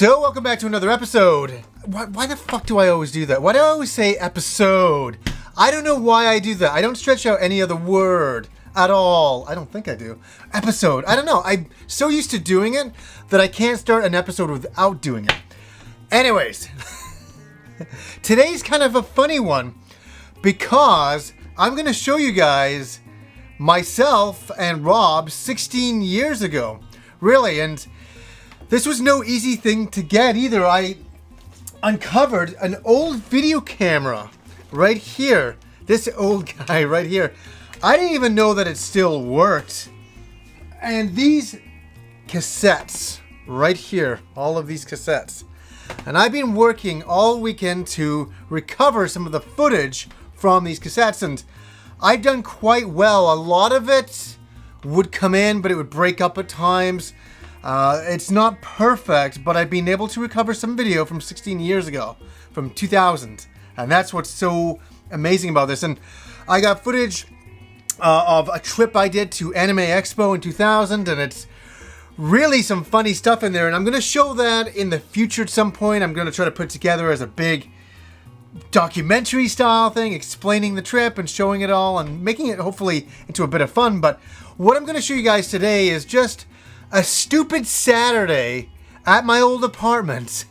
So, welcome back to another episode. Why the fuck do I always do that? Why do I always say episode? I don't know why I do that. I don't stretch out any other word at all. I don't think I do. Episode. I don't know. I'm so used to doing it that I can't start an episode without doing it. Anyways, today's kind of a funny one because I'm going to show you guys myself and Rob 16 years ago. Really, and this was no easy thing to get either. I uncovered an old video camera right here. This old guy right here. I didn't even know that it still worked. And these cassettes right here, all of these cassettes. And I've been working all weekend to recover some of the footage from these cassettes, and I've done quite well. A lot of it would come in, but it would break up at times. It's not perfect, but I've been able to recover some video from 16 years ago, from 2000. And that's what's so amazing about this. And I got footage of a trip I did to Anime Expo in 2000, and it's really some funny stuff in there. And I'm going to show that in the future at some point. I'm going to try to put it together as a big documentary style thing, explaining the trip and showing it all and making it hopefully into a bit of fun. But what I'm going to show you guys today is just a stupid Saturday at my old apartment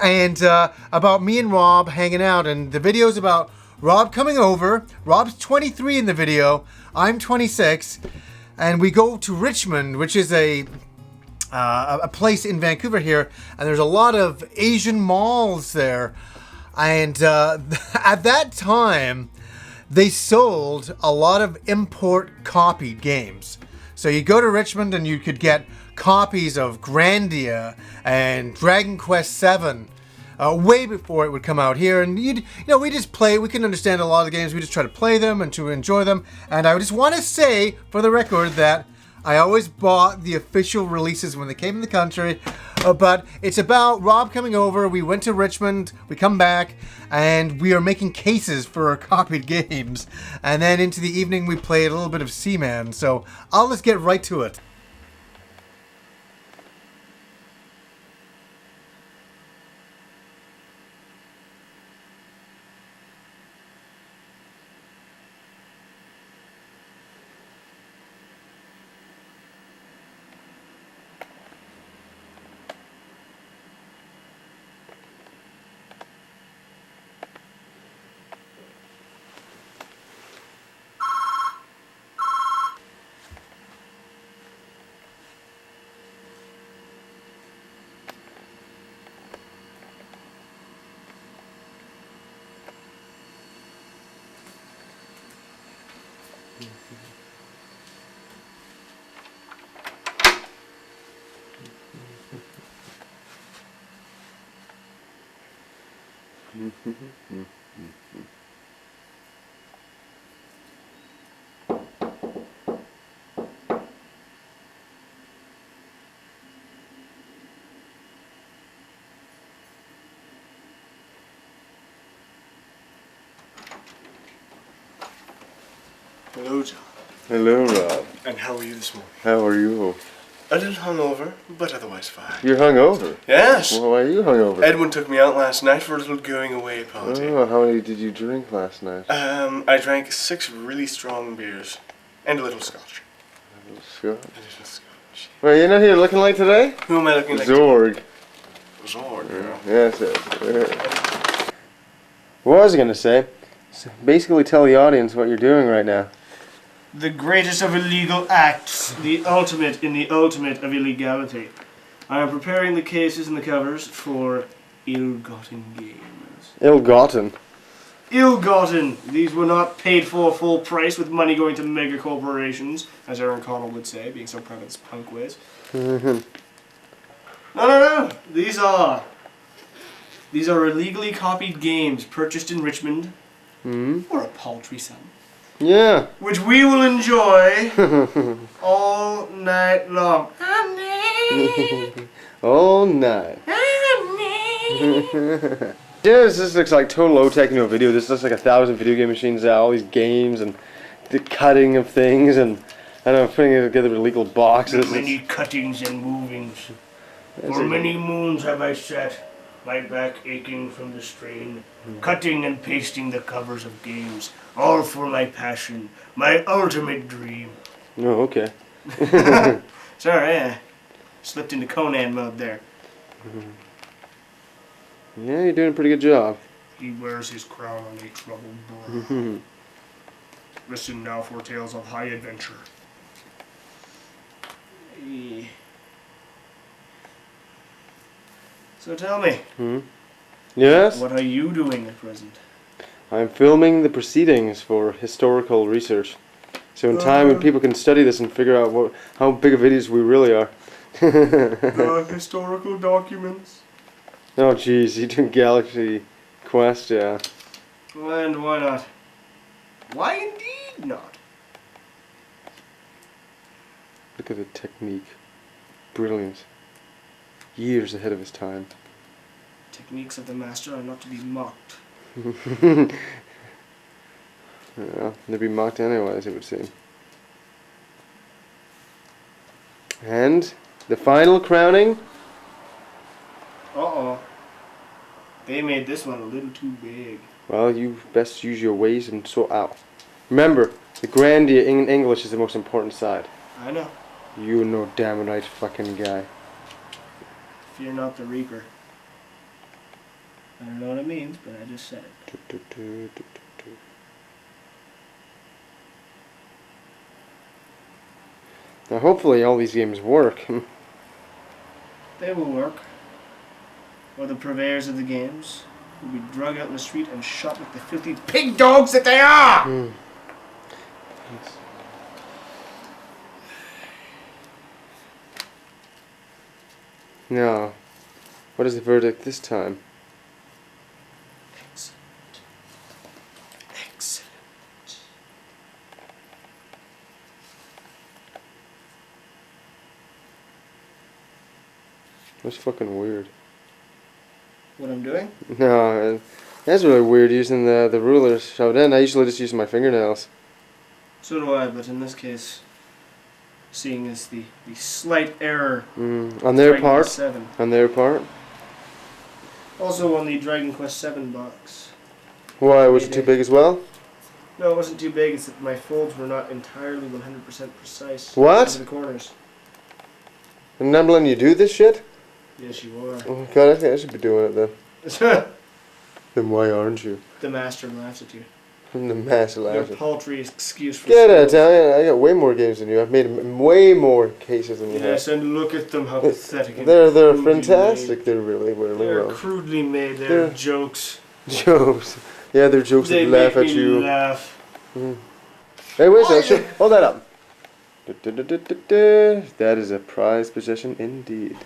and about me and Rob hanging out. And the video's about Rob coming over. Rob's 23 in the video. I'm 26. And we go to Richmond, which is a place in Vancouver here. And there's a lot of Asian malls there. And at that time, they sold a lot of import copied games. So you go to Richmond and you could get copies of Grandia and Dragon Quest VII way before it would come out here. And we just play. We can understand a lot of the games. We just try to play them and to enjoy them. And I just want to say, for the record, that I always bought the official releases when they came in the country. But it's about Rob coming over. We went to Richmond. We come back. And we are making cases for our copied games. And then into the evening, we played a little bit of Seaman. So I'll just get right to it. Hello, John. Hello, Rob. And how are you this morning? How are you? A little hungover, but otherwise fine. You're hungover? Yes. Well, why are you hungover? Edwin took me out last night for a little going away party. Oh, how many did you drink last night? I drank 6 really strong beers and a little scotch. A little Scotch. A little scotch. Well, you know who you're looking like today? Who am I looking like? Zorg. Zorg, girl. Yes, yes. What was I going to say? Basically tell the audience what you're doing right now. The greatest of illegal acts, the ultimate in the ultimate of illegality. I am preparing the cases and the covers for ill-gotten gains. Ill-gotten? Ill-gotten! These were not paid for full price with money going to mega corporations, as Aaron Connell would say, being so proud of his punk ways. No. These are illegally copied games purchased in Richmond for a paltry sum. Yeah. Which we will enjoy all night long. Honey. All night. Honey. Yeah, this looks like total low techno video. This looks like 1,000 video game machines, all these games and the cutting of things and I don't know, putting it together with legal boxes. Many cuttings and movings. For many moons have I sat, my back aching from the strain, cutting and pasting the covers of games, all for my passion, my ultimate dream. Oh, okay. Sorry, slipped into Conan mode there. Yeah, you're doing a pretty good job. He wears his crown on a troubled brow. Listen now for tales of high adventure. So tell me, Yes? what are you doing at present? I'm filming the proceedings for historical research. So in time when people can study this and figure out how big of idiots we really are. The historical documents. Oh jeez, you're doing Galaxy Quest, yeah. And why not? Why indeed not? Look at the technique. Brilliant. Years ahead of his time. Techniques of the master are not to be mocked. Yeah, they'd be mocked anyways, it would seem. And the final crowning. Uh-oh. They made this one a little too big. Well, you best use your ways and sort out. Remember, the grandeur in English is the most important side. I know. You know damn right fucking guy. Fear not the Reaper. I don't know what it means, but I just said it. Now hopefully all these games work. They will work. Or the purveyors of the games will be drug out in the street and shot like the filthy pig dogs that they are! Now, what is the verdict this time? Excellent. That's fucking weird. What I'm doing? No, that's really weird using the ruler shoved in. I usually just use my fingernails. So do I, but in this case, seeing as the slight error On their Dragon part. Quest 7. On their part. Also on the Dragon Quest 7 box. Why, was it too big as well? No, it wasn't too big, it's that my folds were not entirely 100% precise. What? To the corners. And I'm letting you do this shit? Yes, you are. Oh god, I think I should be doing it then. Then why aren't you? The master laughs at you. I'm the master Your laughter. paltry excuse for Get it, skills. I got way more games than you. I've made way more cases than you Yes, have. and look at them, how pathetic. and They're crudely fantastic. made. They're really They're well. crudely made. They're They're- jokes. Jokes. Yeah, they're jokes They that laugh make at me you. laugh. Hey, wait a second. Hold that up. That is a prized possession indeed.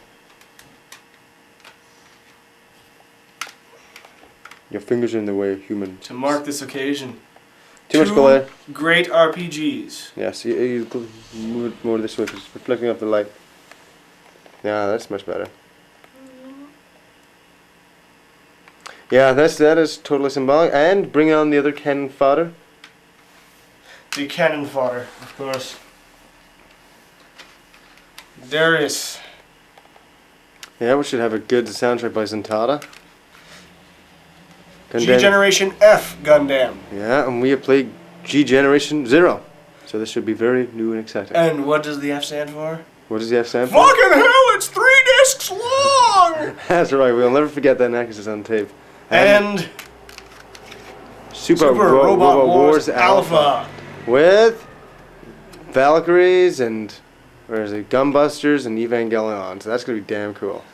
Your fingers are in the way of human. To mark this occasion. Too much glare. Great RPGs. Yes, you move it more this way because it's reflecting off the light. Yeah, that's much better. Yeah, that is totally symbolic. And bring on the other cannon fodder. The cannon fodder, of course. Darius. Yeah, we should have a good soundtrack by Zentata. G Generation F Gundam. Yeah, and we have played G Generation 0. So this should be very new and exciting. And what does the F stand for? What does the F stand for? Fucking hell, it's 3 discs long! That's right, we'll never forget that because it's on tape. And Super Robot Wars Alpha. With Valkyries and, where is it, Gunbusters and Evangelion. So that's going to be damn cool.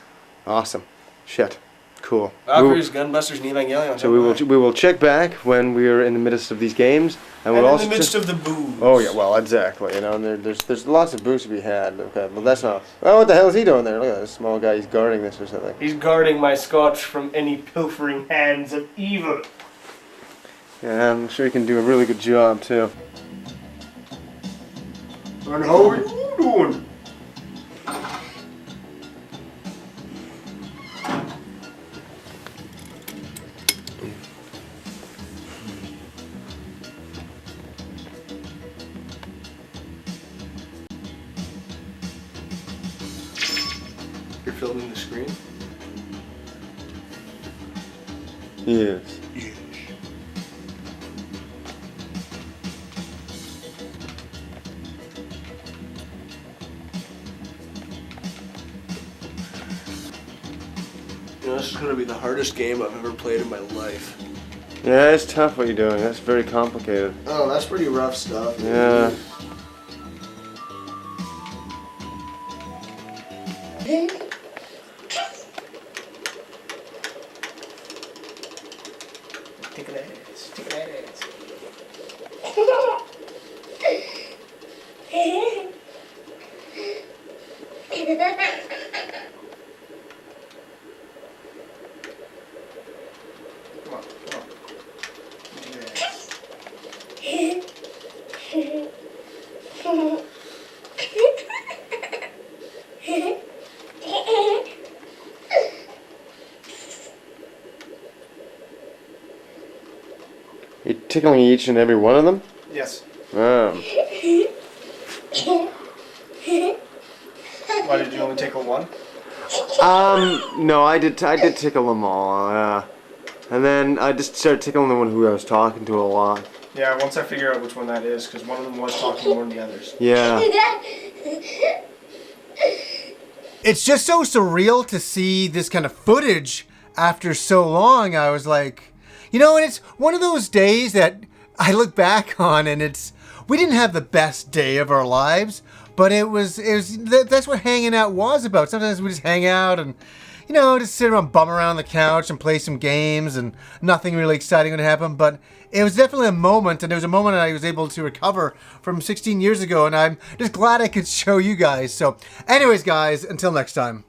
Awesome. Shit. Cool. Valkyries, Gunbusters, and Evangelion. So we will check back when we are in the midst of these games, and we'll in also the midst of the booze. Oh yeah, well exactly. You know, and there's lots of booze to be had. Okay, well that's not. Oh, what the hell is he doing there? Look at this small guy. He's guarding this or something. He's guarding my scotch from any pilfering hands of evil. Yeah, I'm sure he can do a really good job too. And how are you doing? You're filming screen? Yes. Yes. You know, this is gonna be the hardest game I've ever played in my life. Yeah, it's tough what you're doing. That's very complicated. Oh, that's pretty rough stuff. Yeah. Tickle ass, tickle ass. Come on, come on. You're tickling each and every one of them? Yes. Um, Why did you only tickle one? no, I did tickle them all, and then I just started tickling the one who I was talking to a lot. Yeah, once I figure out which one that is, because one of them was talking more than the others. Yeah. It's just so surreal to see this kind of footage after so long. I was like, you know, and it's one of those days that I look back on, and we didn't have the best day of our lives, but that's what hanging out was about. Sometimes we just hang out and, you know, just sit around, bum around the couch and play some games, and nothing really exciting would happen. But it was definitely a moment, and it was a moment I was able to recover from 16 years ago, and I'm just glad I could show you guys. So anyways, guys, until next time.